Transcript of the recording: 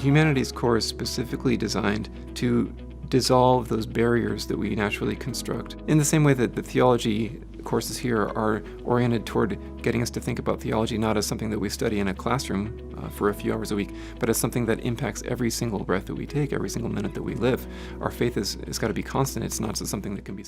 humanities course specifically designed to dissolve those barriers that we naturally construct. In the same way that the theology courses here are oriented toward getting us to think about theology not as something that we study in a classroom for a few hours a week, but as something that impacts every single breath that we take, every single minute that we live. Our faith has got to be constant. It's not just something that can be